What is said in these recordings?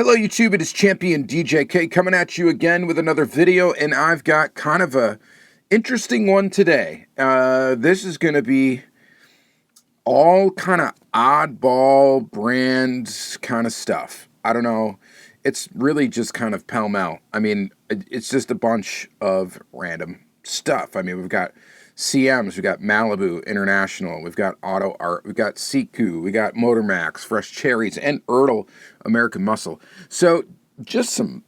Hello YouTube, it is Champion DJK coming at you again with another video, and I've got kind of a interesting one today. This is going to be all kind of oddball brand kind of stuff. I don't know. It's really just kind of pell-mell. I mean, it's just a bunch of random stuff. I mean, we've got CMs, we've got Malibu International, we've got AutoArt, we've got Seiku, we got Motormax Fresh Cherries, and Earle American Muscle. So just some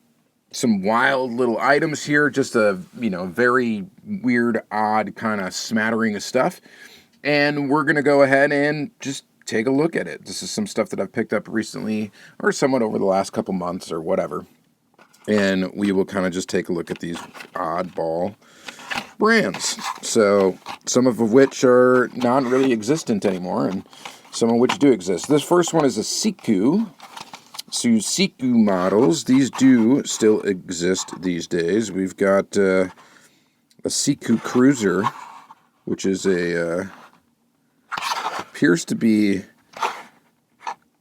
wild little items here, just a very weird, odd kind of smattering of stuff. And we're gonna go ahead and just take a look at it. This is some stuff that I've picked up recently, or somewhat over the last couple months, or whatever. And we will kind of just take a look at these oddball brands. So some of which are not really existent anymore, and some of which do exist. This first one is a Seiku. So Seiku models, these do still exist these days. We've got a Seiku Cruiser, which is appears to be,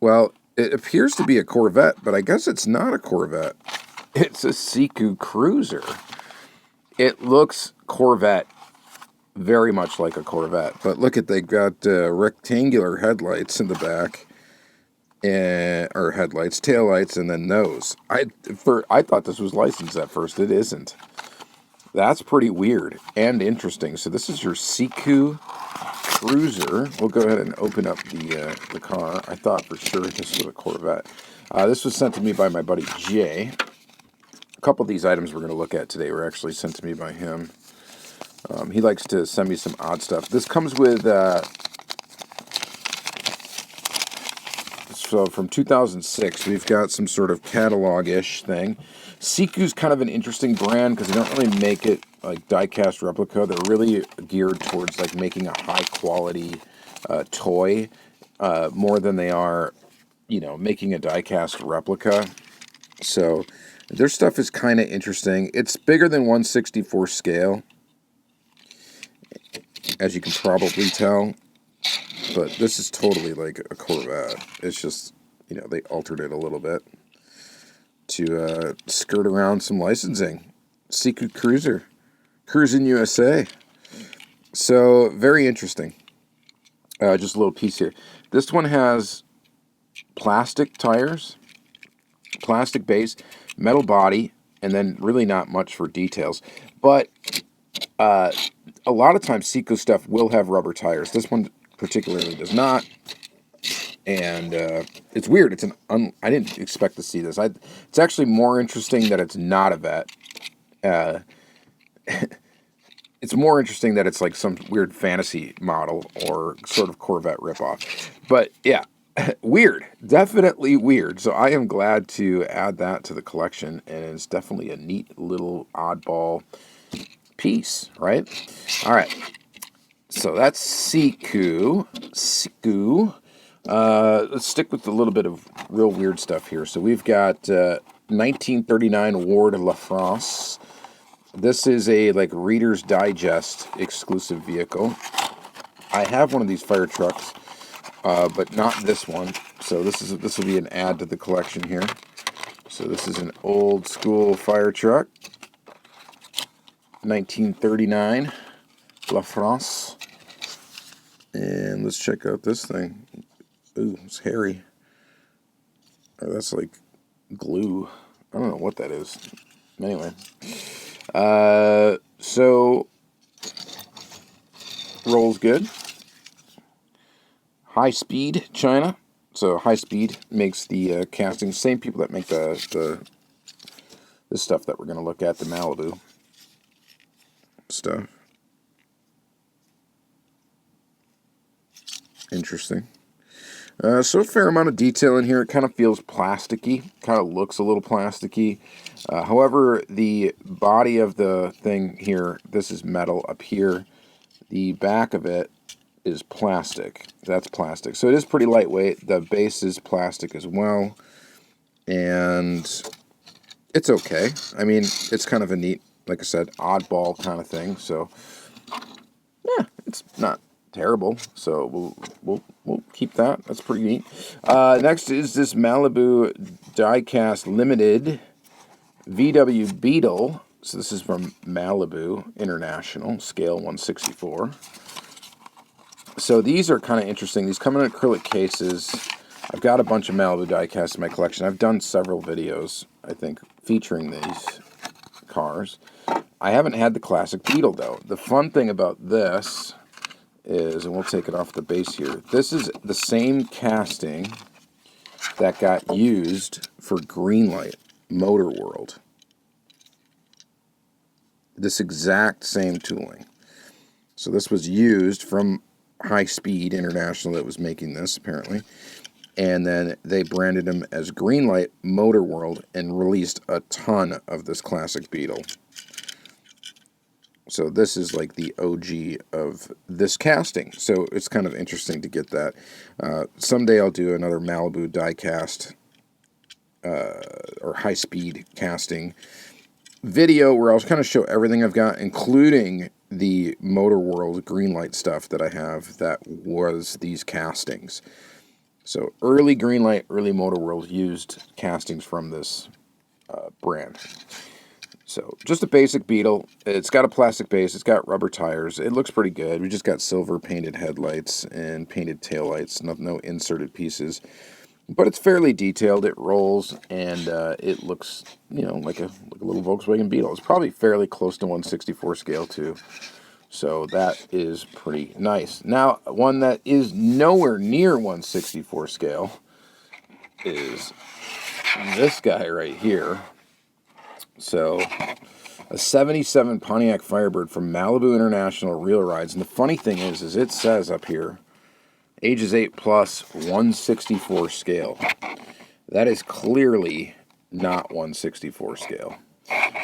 well, it appears to be a Corvette, but I guess it's not a Corvette. It's a Seiku Cruiser. It looks Corvette, very much like a Corvette, but look at, they got rectangular headlights in the back, or headlights, taillights, and then nose. I thought this was licensed at first. It isn't. That's pretty weird and interesting. So this is your Seiku Cruiser. We'll go ahead and open up the car. I thought for sure this was a Corvette. This was sent to me by my buddy Jay. A couple of these items we're going to look at today were actually sent to me by him. He likes to send me some odd stuff. This comes with, so from 2006, we've got some sort of catalog-ish thing. Seiku's kind of an interesting brand because they don't really make it like diecast replica. They're really geared towards like making a high-quality toy more than they are, making a diecast replica. So their stuff is kind of interesting. It's bigger than 1/64 scale, as you can probably tell, but this is totally like a Corvette. It's just, they altered it a little bit to skirt around some licensing. Seiku Cruiser, cruising USA. So very interesting. Just a little piece here. This one has plastic tires, plastic base, metal body, and then really not much for details. But a lot of times Seiku stuff will have rubber tires. This one particularly does not. And it's weird. It's I didn't expect to see this. It's actually more interesting that it's not a vet. It's more interesting that it's like some weird fantasy model or sort of Corvette ripoff. But yeah, weird. Definitely weird. So I am glad to add that to the collection, and it's definitely a neat little oddball piece, right? All right. So that's Seiku. Let's stick with a little bit of real weird stuff here. So we've got 1939 Ward La France. This is a like Reader's Digest exclusive vehicle. I have one of these fire trucks, but not this one. So this will be an add to the collection here. So this is an old school fire truck, 1939 La France. And let's check out this thing. Ooh, it's hairy. Oh, that's like glue. I don't know what that is. Anyway. So rolls good. High speed China. So high speed makes the casting. Same people that make this stuff that we're going to look at, the Malibu stuff. Interesting. So a fair amount of detail in here. It kind of feels plasticky. Kind of looks a little plasticky. However, the body of the thing here, this is metal up here. The back of it is plastic. That's plastic. So it is pretty lightweight. The base is plastic as well. And it's okay. I mean, it's kind of a neat, like I said, oddball kind of thing. So, yeah, it's not terrible. So we'll keep that. That's pretty neat. Next is this Malibu Diecast Limited VW Beetle. So this is from Malibu International, scale 1/64. So these are kind of interesting. These come in acrylic cases. I've got a bunch of Malibu diecasts in my collection. I've done several videos, I think, featuring these cars. I haven't had the classic Beetle, though. The fun thing about this is, and we'll take it off the base here, this is the same casting that got used for Greenlight Motor World. This exact same tooling. So this was used from High Speed International that was making this, apparently. And then they branded them as Greenlight Motor World and released a ton of this classic Beetle. So this is like the OG of this casting. So it's kind of interesting to get that. Someday I'll do another Malibu diecast or high-speed casting video where I'll kind of show everything I've got, including the Motor World Greenlight stuff that I have that was these castings. So early Greenlight, early Motor World used castings from this brand. So just a basic Beetle. It's got a plastic base. It's got rubber tires. It looks pretty good. We just got silver painted headlights and painted taillights. No inserted pieces. But it's fairly detailed. It rolls, and it looks, you know, like a little Volkswagen Beetle. It's probably fairly close to 1/64 scale, too. So that is pretty nice. Now, one that is nowhere near 1/64 scale is this guy right here. So, a 77 Pontiac Firebird from Malibu International Real Rides. And the funny thing is it says up here, ages 8 plus, 1/64 scale. That is clearly not 1/64 scale.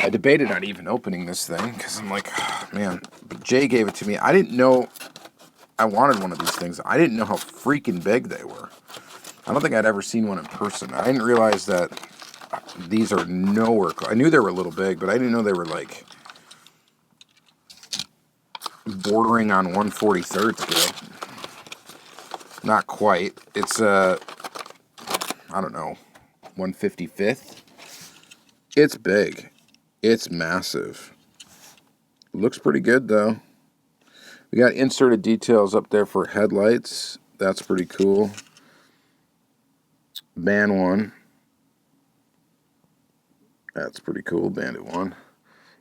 I debated on even opening this thing because I'm like, oh, man, but Jay gave it to me. I didn't know I wanted one of these things. I didn't know how freaking big they were. I don't think I'd ever seen one in person. I didn't realize that these are nowhere close. I knew they were a little big, but I didn't know they were like bordering on 1/43rd scale. Not quite. It's I don't know, 1/55th. It's big. It's massive. Looks pretty good though. We got inserted details up there for headlights. That's pretty cool. Band 1. That's pretty cool. Bandit 1.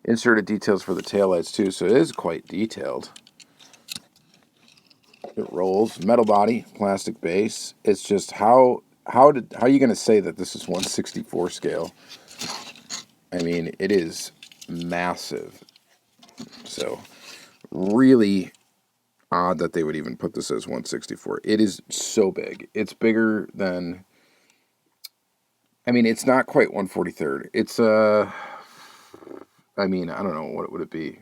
Inserted details for the taillights too, so it is quite detailed. It rolls. Metal body, plastic base. It's just how are you going to say that this is 1/64 scale? I mean, it is massive. So, really odd that they would even put this as 1/64. It is so big. It's bigger than, I mean, it's not quite 1/43rd. It's, I mean, I don't know, what would it be?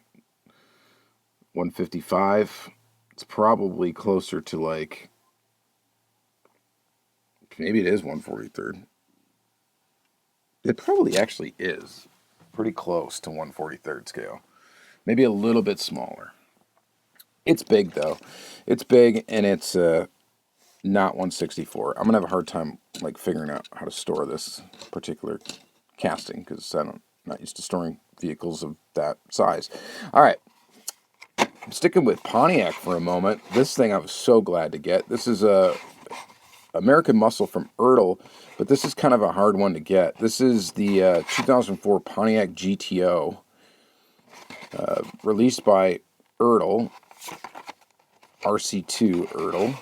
155? It's probably closer to like, maybe it is 1/43rd. It probably actually is pretty close to 1/43rd scale. Maybe a little bit smaller. It's big though. It's big and it's not 1/64. I'm gonna have a hard time like figuring out how to store this particular casting because I'm not used to storing vehicles of that size. All right. I'm sticking with Pontiac for a moment. This thing I was so glad to get. This is a American Muscle from Earle, but this is kind of a hard one to get. This is the 2004 Pontiac GTO, released by Earle, RC2 Earle,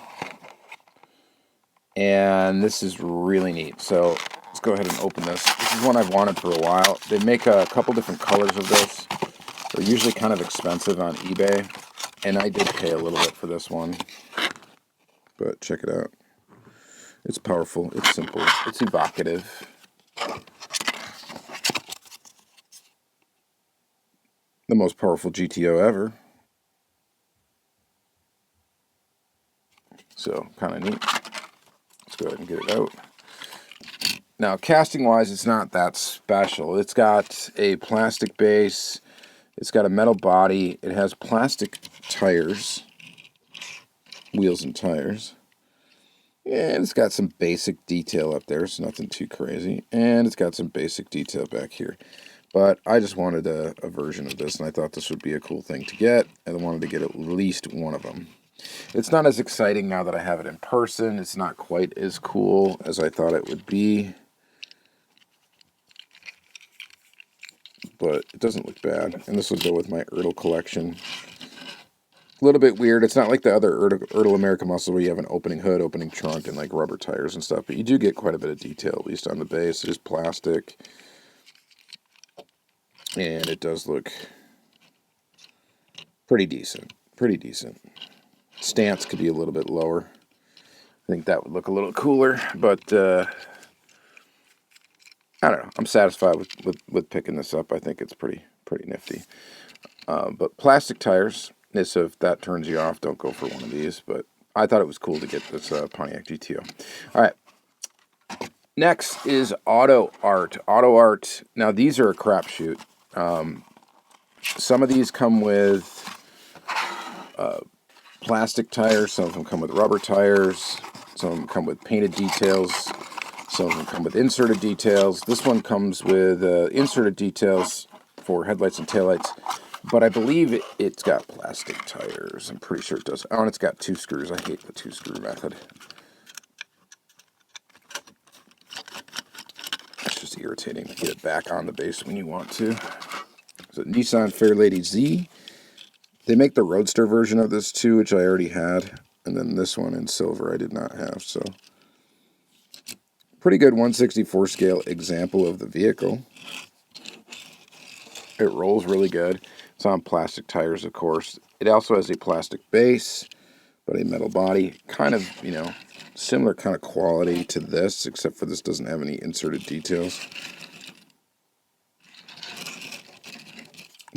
and this is really neat. So let's go ahead and open this. This is one I've wanted for a while. They make a couple different colors of this. They're usually kind of expensive on eBay, and I did pay a little bit for this one, but check it out. It's powerful, it's simple, it's evocative. The most powerful GTO ever. So, kind of neat. Let's go ahead and get it out. Now, casting-wise, it's not that special. It's got a plastic base. It's got a metal body. It has plastic tires. wheels and tires. And it's got some basic detail up there, so nothing too crazy. And it's got some basic detail back here. But I just wanted a version of this, and I thought this would be a cool thing to get. And I wanted to get at least one of them. It's not as exciting now that I have it in person. It's not quite as cool as I thought it would be. But it doesn't look bad. And this will go with my Earle collection. A little bit weird. It's not like the other Earle American Muscle where you have an opening hood, opening trunk, and like rubber tires and stuff. But you do get quite a bit of detail, at least on the base. It is plastic. And it does look pretty decent. Pretty decent. Stance could be a little bit lower. I think that would look a little cooler. But I don't know. I'm satisfied with picking this up. I think it's pretty nifty. But plastic tires. If that turns you off, don't go for one of these. But I thought it was cool to get this Pontiac GTO. All right. Next is AutoArt. AutoArt. Now, these are a crapshoot. Some of these come with plastic tires. Some of them come with rubber tires. Some of them come with painted details. Some of them come with inserted details. This one comes with inserted details for headlights and taillights. But I believe it's got plastic tires. I'm pretty sure it does. Oh, and it's got 2 screws. I hate the 2-screw method. It's just irritating to get it back on the base when you want to. So Nissan Fairlady Z. They make the Roadster version of this too, which I already had. And then this one in silver I did not have. So pretty good 1/64 scale example of the vehicle. It rolls really good. It's on plastic tires, of course. It also has a plastic base, but a metal body. Kind of, similar kind of quality to this, except for this doesn't have any inserted details.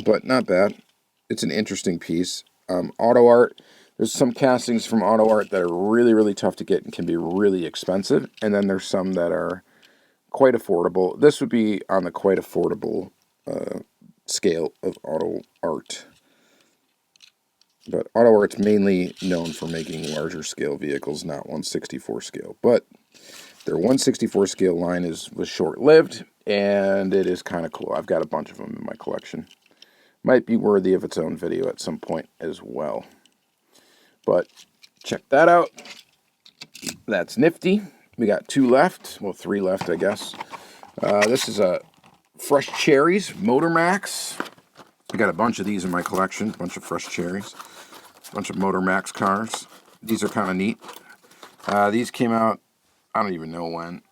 But not bad. It's an interesting piece. AutoArt. There's some castings from AutoArt that are really, really tough to get and can be really expensive. And then there's some that are quite affordable. This would be on the quite affordable scale of AutoArt. But AutoArt's mainly known for making larger scale vehicles, not 1/64 scale. But their 1/64 scale line was short-lived, and it is kind of cool. I've got a bunch of them in my collection. Might be worthy of its own video at some point as well. But check that out. That's nifty. We got 2 left. Well, 3 left, I guess. This is a Fresh Cherries, Motormax. I got a bunch of these in my collection, a bunch of Fresh Cherries, a bunch of Motormax cars. These are kind of neat. These came out, I don't even know when.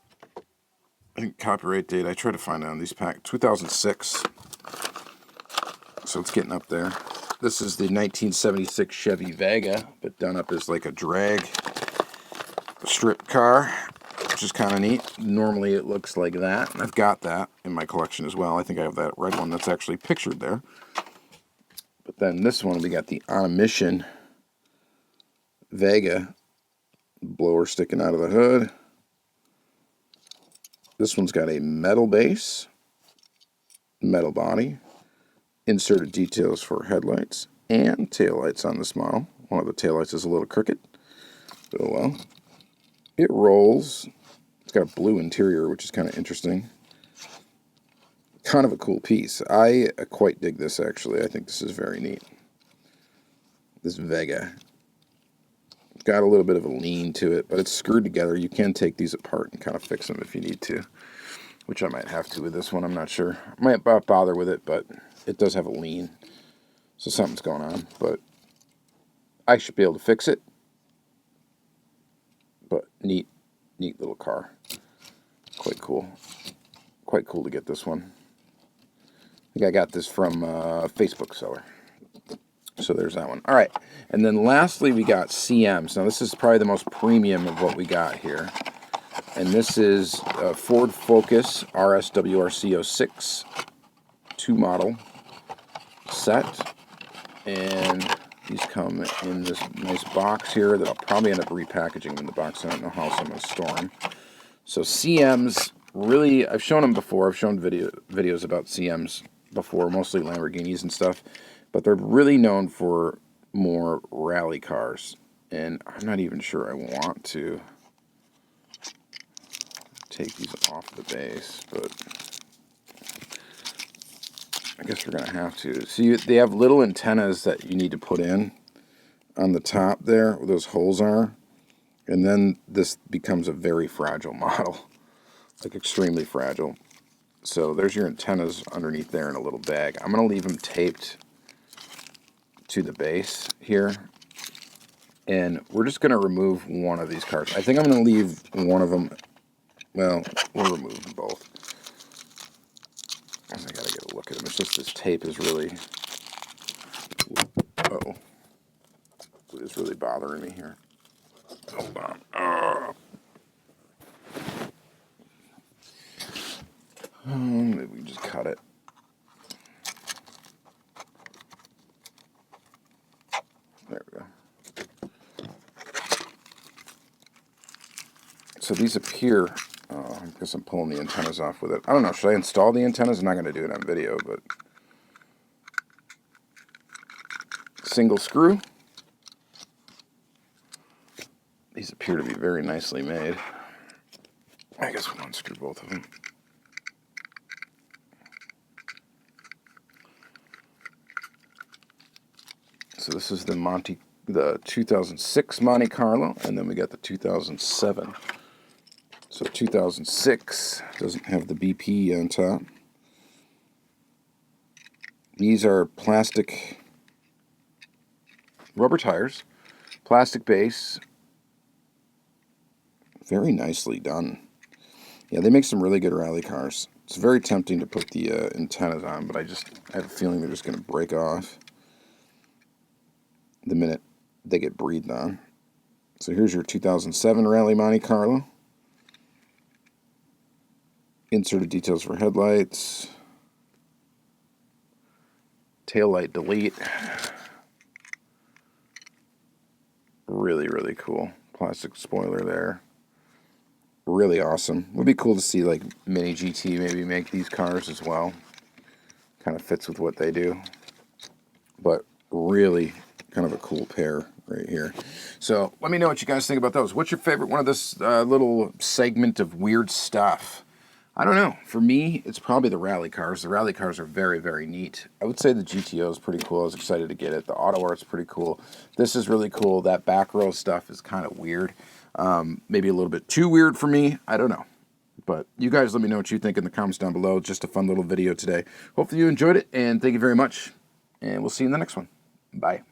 I think copyright date, I tried to find out on these packs, 2006. So it's getting up there. This is the 1976 Chevy Vega, but done up as like a drag strip car, which is kind of neat. Normally it looks like that, and I've got that in my collection as well. I think I have that red one that's actually pictured there. But then this one, we got the On a Mission Vega, blower sticking out of the hood. This one's got a metal base, metal body, inserted details for headlights and taillights on this model. One of the taillights is a little crooked, but oh well. It rolls. It's got a blue interior, which is kind of interesting. Kind of a cool piece. I quite dig this, actually. I think this is very neat. This Vega. It's got a little bit of a lean to it, but it's screwed together. You can take these apart and kind of fix them if you need to, which I might have to with this one. I'm not sure. I might not bother with it, but it does have a lean, so something's going on. But I should be able to fix it. But neat little car. Quite cool. Quite cool to get this one. I think I got this from a Facebook seller. So there's that one. All right. And then lastly, we got CMs. Now, this is probably the most premium of what we got here. And this is a Ford Focus RSWRC06 2 model set. And these come in this nice box here that I'll probably end up repackaging in the box. I don't know how else I'm going to store them. So CMs, really, I've shown them before. I've shown videos about CMs before, mostly Lamborghinis and stuff. But they're really known for more rally cars. And I'm not even sure I want to take these off the base, but I guess we're going to have to. See, they have little antennas that you need to put in on the top there, where those holes are. And then this becomes a very fragile model, like extremely fragile. So there's your antennas underneath there in a little bag. I'm going to leave them taped to the base here. And we're just going to remove one of these cars. I think I'm going to leave one of them. Well, we'll remove them both. I got to get a look at them. It's just this tape is really... Uh-oh. It is really bothering me here. Hold on. Maybe we just cut it. There we go. So these appear, I guess I'm pulling the antennas off with it. I don't know, should I install the antennas? I'm not going to do it on video, but single screw. These appear to be very nicely made. I guess we'll unscrew both of them. So this is the 2006 Monte Carlo, and then we got the 2007. So 2006 doesn't have the BP on top. These are plastic rubber tires, plastic base. Very nicely done. Yeah, they make some really good rally cars. It's very tempting to put the antennas on, but I have a feeling they're just going to break off the minute they get breathed on. So here's your 2007 Rally Monte Carlo. Inserted details for headlights. Tail light delete. Really, really cool. Plastic spoiler there. Really awesome. Would be cool to see like Mini GT maybe make these cars as well. Kind of fits with what they do. But really kind of a cool pair right here. So let me know what you guys think about those. What's your favorite one of this little segment of weird stuff? I don't know. For me, it's probably the rally cars. The rally cars are very, very neat. I would say the GTO is pretty cool. I was excited to get it. The AutoArt's pretty cool. This is really cool. That back row stuff is kind of weird. Maybe a little bit too weird for me. I don't know. But you guys let me know what you think in the comments down below. Just a fun little video today. Hopefully you enjoyed it, and thank you very much. And we'll see you in the next one. Bye.